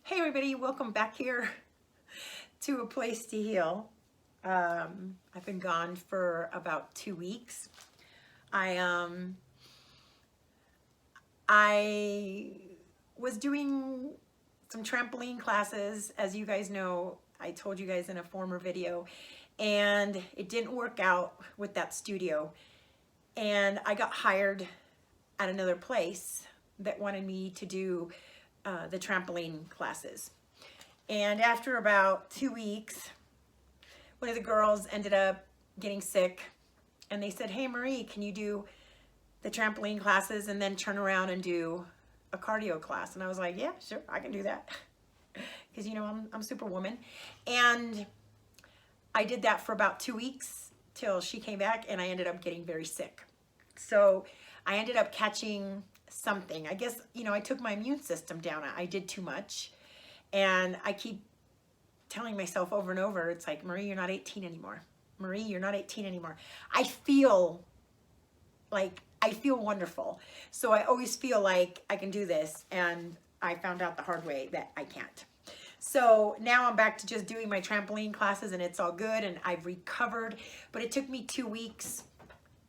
Hey everybody, welcome back here to A Place to Heal. I've been gone for about 2 weeks. I was doing some trampoline classes, as you guys know. I told you guys in a former video, and it didn't work out with that studio. And I got hired at another place that wanted me to do the trampoline classes. And after about 2 weeks, one of the girls ended up getting sick, and they said, "Hey Marie, can you do the trampoline classes and then turn around and do a cardio class?" And I was like, "Yeah, sure, I can do that." Because you know, I'm Superwoman. And I did that for about 2 weeks till she came back, and I ended up getting very sick. So I ended up catching something. I guess, you know, I took my immune system down. I did too much. And I keep telling myself over and over, it's like, Marie, you're not 18 anymore. Marie, you're not 18 anymore. I feel wonderful. So I always feel like I can do this. And I found out the hard way that I can't. So now I'm back to just doing my trampoline classes, and it's all good, and I've recovered. But it took me 2 weeks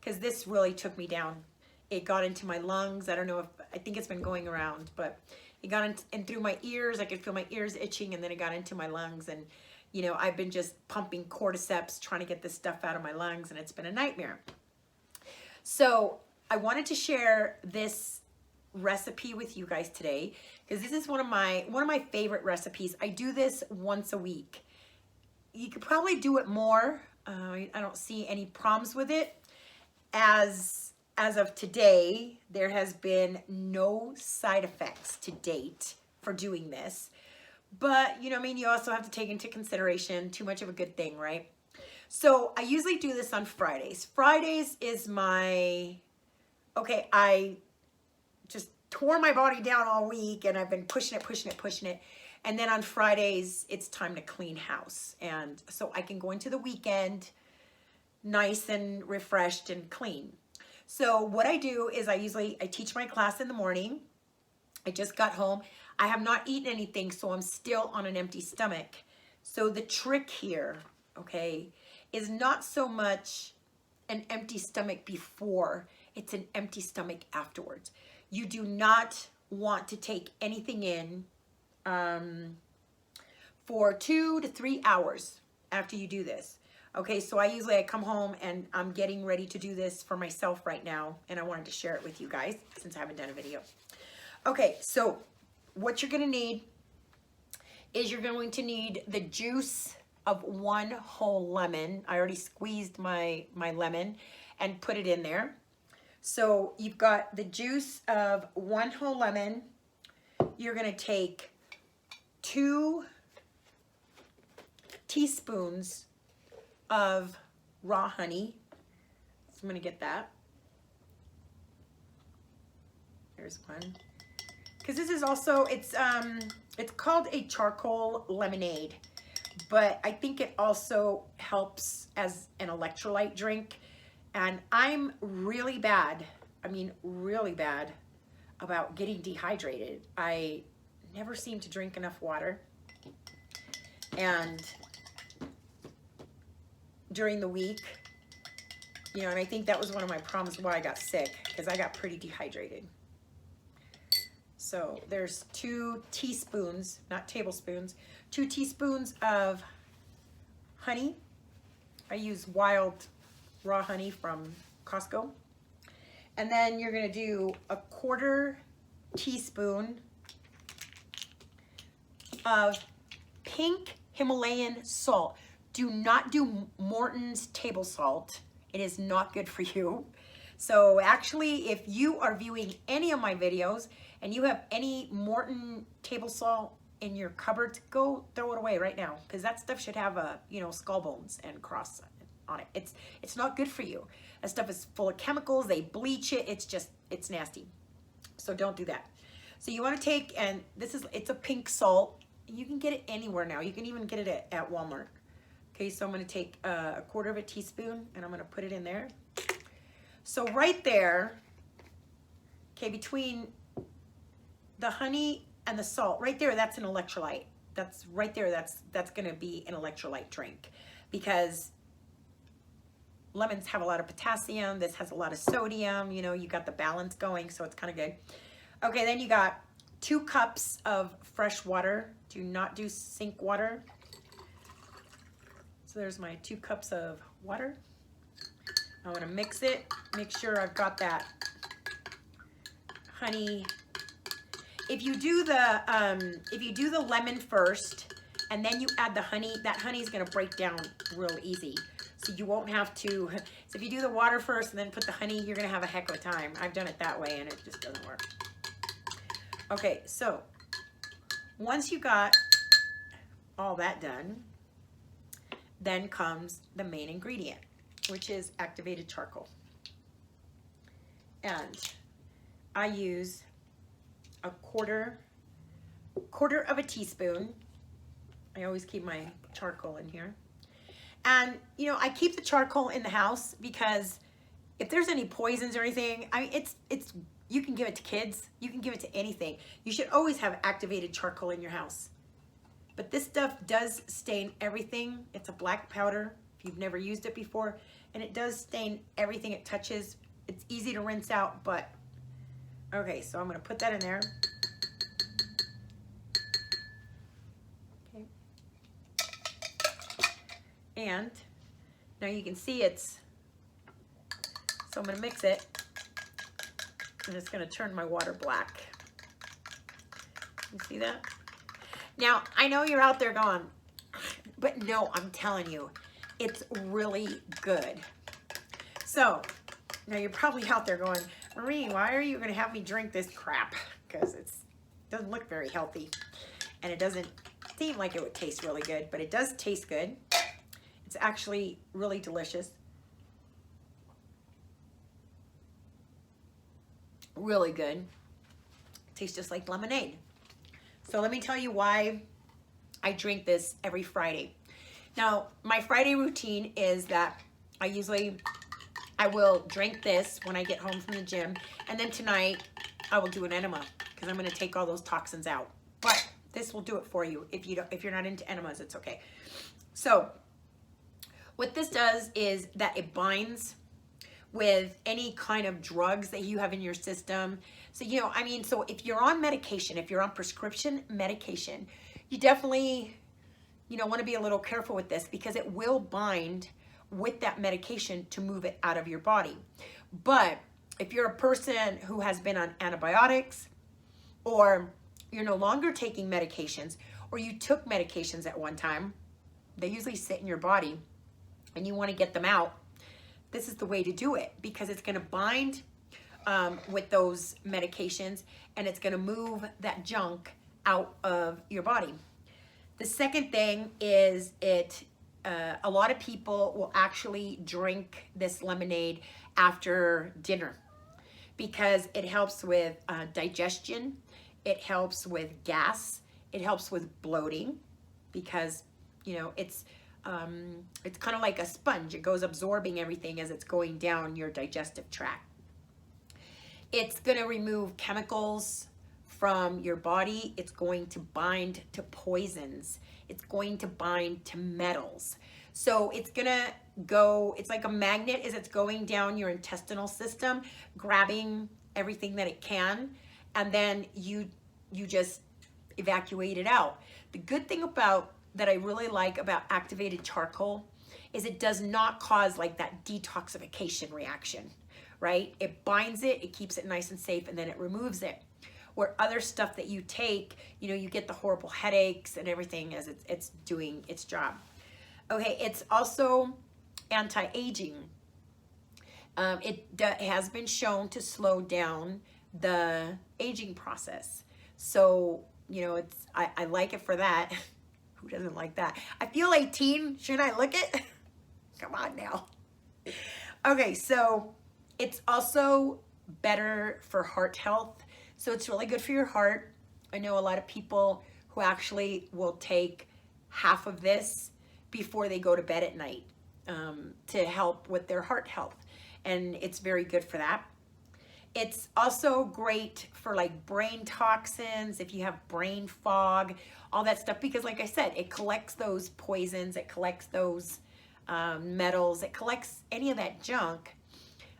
because this really took me down. It got into my lungs. I don't know if, I think it's been going around, but it got in through my ears. I could feel my ears itching, and then it got into my lungs. And, you know, I've been just pumping cordyceps, trying to get this stuff out of my lungs, and it's been a nightmare. So I wanted to share this recipe with you guys today, because this is one of my favorite recipes. I do this once a week. You could probably do it more. I don't see any problems with it. As of today, there has been no side effects to date for doing this. But, you know, I mean, you also have to take into consideration too much of a good thing, right? So I usually do this on Fridays. Fridays is my, okay, I just tore my body down all week, and I've been pushing it. And then on Fridays, it's time to clean house. And so I can go into the weekend nice and refreshed and clean. So what I do is I teach my class in the morning. I just got home. I have not eaten anything, so I'm still on an empty stomach. So the trick here, okay, is not so much an empty stomach before, it's an empty stomach afterwards. You do not want to take anything in for 2 to 3 hours after you do this. Okay, so I come home and I'm getting ready to do this for myself right now, and I wanted to share it with you guys since I haven't done a video. Okay, so what you're gonna need is you're going to need the juice of 1 whole lemon. I already squeezed my lemon and put it in there. So you've got the juice of 1 whole lemon. You're gonna take 2 teaspoons of raw honey. So I'm gonna get that. There's one. Because this is also, it's called a charcoal lemonade, but I think it also helps as an electrolyte drink. And I'm really bad, I mean really bad about getting dehydrated. I never seem to drink enough water. And during the week, you know, and I think that was one of my problems why I got sick, because I got pretty dehydrated. So there's 2 teaspoons, not tablespoons, 2 teaspoons of honey. I use wild raw honey from Costco. And then you're gonna do a 1/4 teaspoon of Pink Himalayan salt. Do not do Morton's table salt. It is not good for you. So actually, if you are viewing any of my videos and you have any Morton table salt in your cupboard, go throw it away right now, because that stuff should have a, you know, skull bones and cross on it. It's not good for you. That stuff is full of chemicals. They bleach it. It's nasty. So don't do that. So you want to take, and it's a pink salt. You can get it anywhere now. You can even get it at Walmart. Okay, so I'm gonna take a 1/4 teaspoon, and I'm gonna put it in there. So right there, okay, between the honey and the salt right there, that's an electrolyte. That's right there, that's gonna be an electrolyte drink, because lemons have a lot of potassium. This has a lot of sodium. You know, you got the balance going, so it's kind of good. Okay, then you got 2 cups of fresh water. Do not do sink water. So there's my 2 cups of water. I want to mix it. Make sure I've got that honey. If you do the lemon first and then you add the honey, that honey is going to break down real easy. So you won't have to, so if you do the water first and then put the honey, you're gonna have a heck of a time. I've done it that way and it just doesn't work. Okay, so once you got all that done, then comes the main ingredient, which is activated charcoal. And I use a quarter of a teaspoon. I always keep my charcoal in here. And, you know, I keep the charcoal in the house because if there's any poisons or anything, I mean, you can give it to kids. You can give it to anything. You should always have activated charcoal in your house. But this stuff does stain everything. It's a black powder if you've never used it before. And it does stain everything it touches. It's easy to rinse out, but... Okay, so I'm going to put that in there. And now you can see so I'm gonna mix it, and it's gonna turn my water black. You see that? Now, I know you're out there going, but no, I'm telling you, it's really good. So, now you're probably out there going, Marie, why are you gonna have me drink this crap? Because it doesn't look very healthy, and it doesn't seem like it would taste really good, but it does taste good. It's actually really delicious. Really good. Tastes just like lemonade. So let me tell you why I drink this every Friday. Now, my Friday routine is that I will drink this when I get home from the gym, and then tonight I will do an enema because I'm going to take all those toxins out. But this will do it for you. If you're not into enemas, it's okay. So what this does is that it binds with any kind of drugs that you have in your system. So, you know, I mean, so if you're on medication, if you're on prescription medication, you definitely, you know, want to be a little careful with this because it will bind with that medication to move it out of your body. But if you're a person who has been on antibiotics, or you're no longer taking medications, or you took medications at one time, they usually sit in your body, and you want to get them out, this is the way to do it because it's going to bind with those medications and it's going to move that junk out of your body. The second thing is a lot of people will actually drink this lemonade after dinner because it helps with digestion, it helps with gas, it helps with bloating because, you know, it's kind of like a sponge. It goes absorbing everything as it's going down your digestive tract. It's going to remove chemicals from your body. It's going to bind to poisons. It's going to bind to metals. So it's going to go, it's like a magnet as it's going down your intestinal system, grabbing everything that it can, and then you just evacuate it out. The good thing that I really like about activated charcoal is it does not cause like that detoxification reaction, right? It binds it, it keeps it nice and safe, and then it removes it. Where other stuff that you take, you know, you get the horrible headaches and everything as it's doing its job. Okay, it's also anti-aging. It has been shown to slow down the aging process. So, you know, I like it for that. Who doesn't like that? I feel 18. Should I lick it? Come on now. Okay, so it's also better for heart health. So it's really good for your heart. I know a lot of people who actually will take half of this before they go to bed at night to help with their heart health. And it's very good for that. It's also great for like brain toxins, if you have brain fog, all that stuff, because like I said, it collects those poisons, it collects those metals, it collects any of that junk,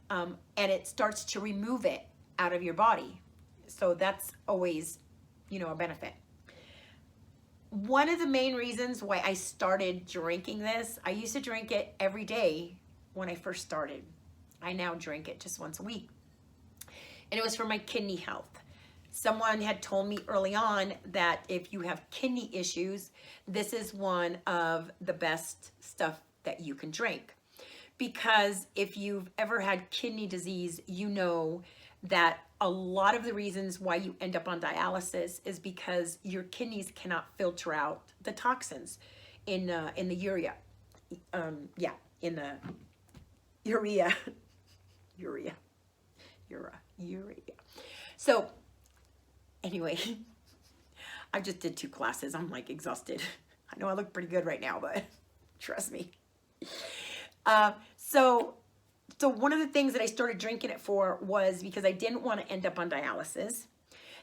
and it starts to remove it out of your body. So that's always, you know, a benefit. One of the main reasons why I started drinking this, I used to drink it every day when I first started. I now drink it just once a week. And it was for my kidney health. Someone had told me early on that if you have kidney issues, this is one of the best stuff that you can drink. Because if you've ever had kidney disease, you know that a lot of the reasons why you end up on dialysis is because your kidneys cannot filter out the toxins in the urea. In the urea. Urea. So anyway, I just did 2 classes. I'm like exhausted. I know I look pretty good right now, but trust me. So one of the things that I started drinking it for was because I didn't want to end up on dialysis,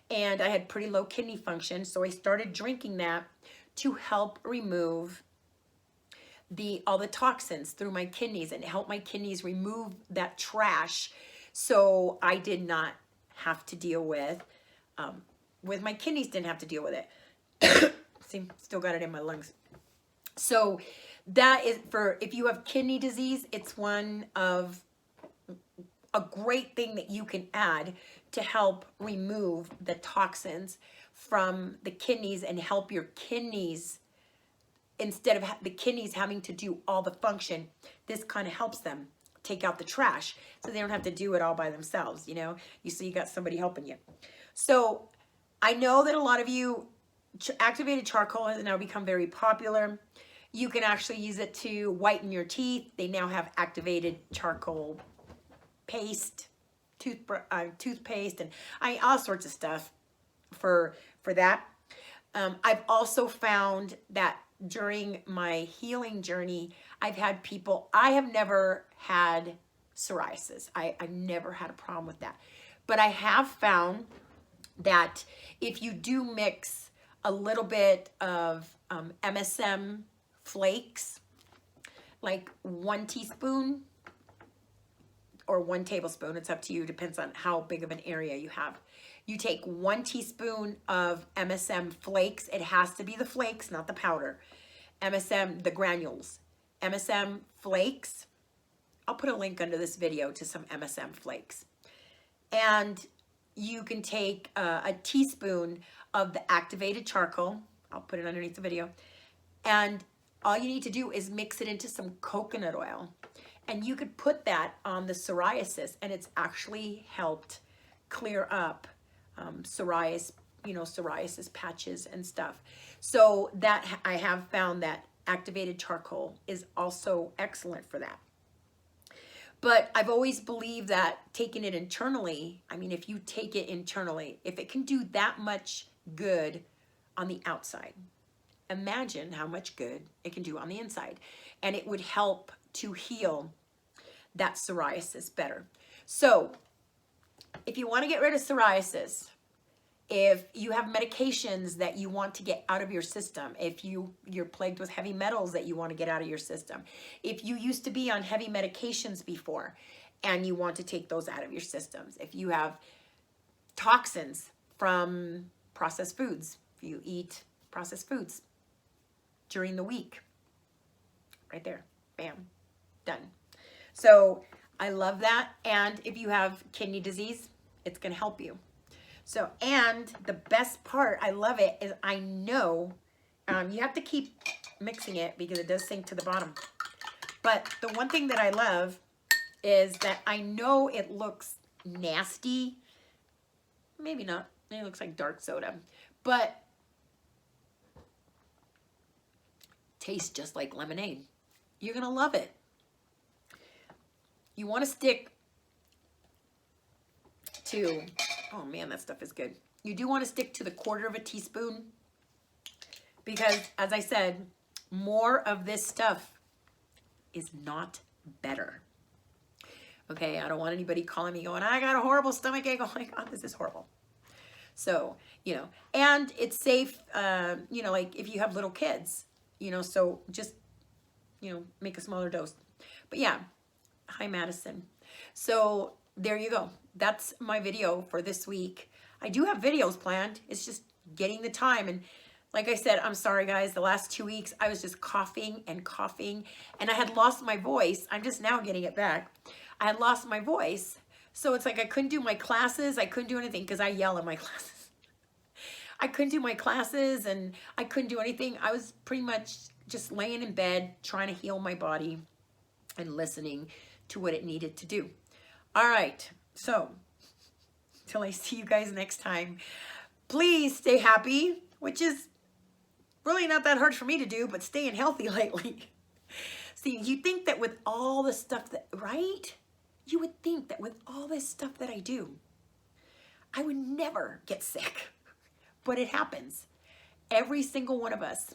and I had pretty low kidney function. So I started drinking that to help remove all the toxins through my kidneys and help my kidneys remove that trash. So I did not have to deal with my kidneys didn't have to deal with it. See, still got it in my lungs. So that is for, if you have kidney disease, it's one of a great thing that you can add to help remove the toxins from the kidneys and help your kidneys, instead of the kidneys having to do all the function, this kind of helps them take out the trash so they don't have to do it all by themselves, you know? You got somebody helping you. So I know that a lot of you, activated charcoal has now become very popular. You can actually use it to whiten your teeth. They now have activated charcoal paste, toothpaste, and all sorts of stuff for that. I've also found that during my healing journey, I've had people, I have never had psoriasis. I've never had a problem with that. But I have found that if you do mix a little bit of MSM flakes, like 1 teaspoon or 1 tablespoon, it's up to you, depends on how big of an area you have. You take 1 teaspoon of MSM flakes. It has to be the flakes, not the powder. MSM, the granules. MSM flakes. I'll put a link under this video to some MSM flakes. And you can take a teaspoon of the activated charcoal. I'll put it underneath the video. And all you need to do is mix it into some coconut oil. And you could put that on the psoriasis, and it's actually helped clear up psoriasis patches and stuff. So that I have found that activated charcoal is also excellent for that. But I've always believed that taking it internally, I mean, if you take it internally, if it can do that much good on the outside, imagine how much good it can do on the inside. And it would help to heal that psoriasis better. So if you want to get rid of psoriasis, if you have medications that you want to get out of your system, if you're plagued with heavy metals that you want to get out of your system, if you used to be on heavy medications before and you want to take those out of your systems, if you have toxins from processed foods, if you eat processed foods during the week, right there, bam, done. So I love that. And if you have kidney disease, it's going to help you. So, and the best part, I love it, is I know you have to keep mixing it because it does sink to the bottom. But the one thing that I love is that I know it looks nasty. Maybe not. It looks like dark soda. But tastes just like lemonade. You're going to love it. You want to stick to, oh man, that stuff is good. You do want to stick to the 1/4 teaspoon because, as I said, more of this stuff is not better. Okay, I don't want anybody calling me going, I got a horrible stomach ache. Oh my God, this is horrible. So, you know, and it's safe, you know, like if you have little kids, you know, so just, you know, make a smaller dose. But yeah, hi Madison. So there you go. That's my video for this week. I do have videos planned. It's just getting the time. And like I said, I'm sorry guys, the last 2 weeks I was just coughing and coughing and I had lost my voice. I'm just now getting it back. I had lost my voice. So it's like I couldn't do my classes. I couldn't do anything because I yell in my classes. I couldn't do my classes and I couldn't do anything. I was pretty much just laying in bed trying to heal my body and listening to what it needed to do. All right, so till I see you guys next time, please stay happy, which is really not that hard for me to do, but staying healthy lately. See, you think that with all the stuff that, right? You would think that with all this stuff that I do, I would never get sick, but it happens. Every single one of us.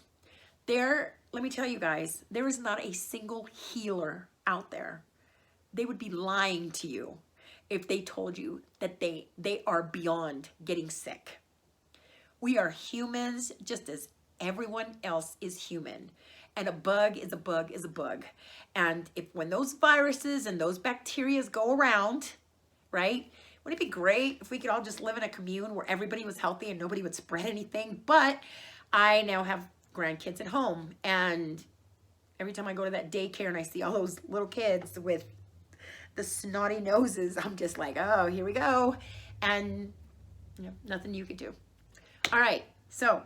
Let me tell you guys, there is not a single healer out there. They would be lying to you if they told you that they are beyond getting sick. We are humans just as everyone else is human. And a bug is a bug is a bug. And when those viruses and those bacteria go around, right? Wouldn't it be great if we could all just live in a commune where everybody was healthy and nobody would spread anything? But I now have grandkids at home. And every time I go to that daycare and I see all those little kids with the snotty noses, I'm just like, oh, here we go. And you know, nothing you could do. All right, so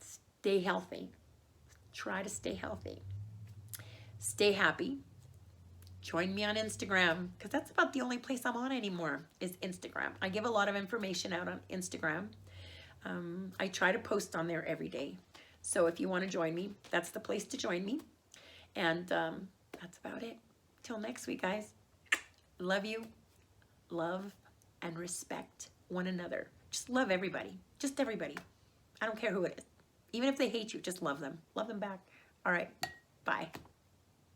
stay healthy. Try to stay healthy. Stay happy. Join me on Instagram, because that's about the only place I'm on anymore is Instagram. I give a lot of information out on Instagram. I try to post on there every day. So if you want to join me, that's the place to join me. And that's about it. Till next week, guys. Love you. Love and respect one another. Just love everybody. Just everybody. I don't care who it is. Even if they hate you, just love them. Love them back. All right. Bye.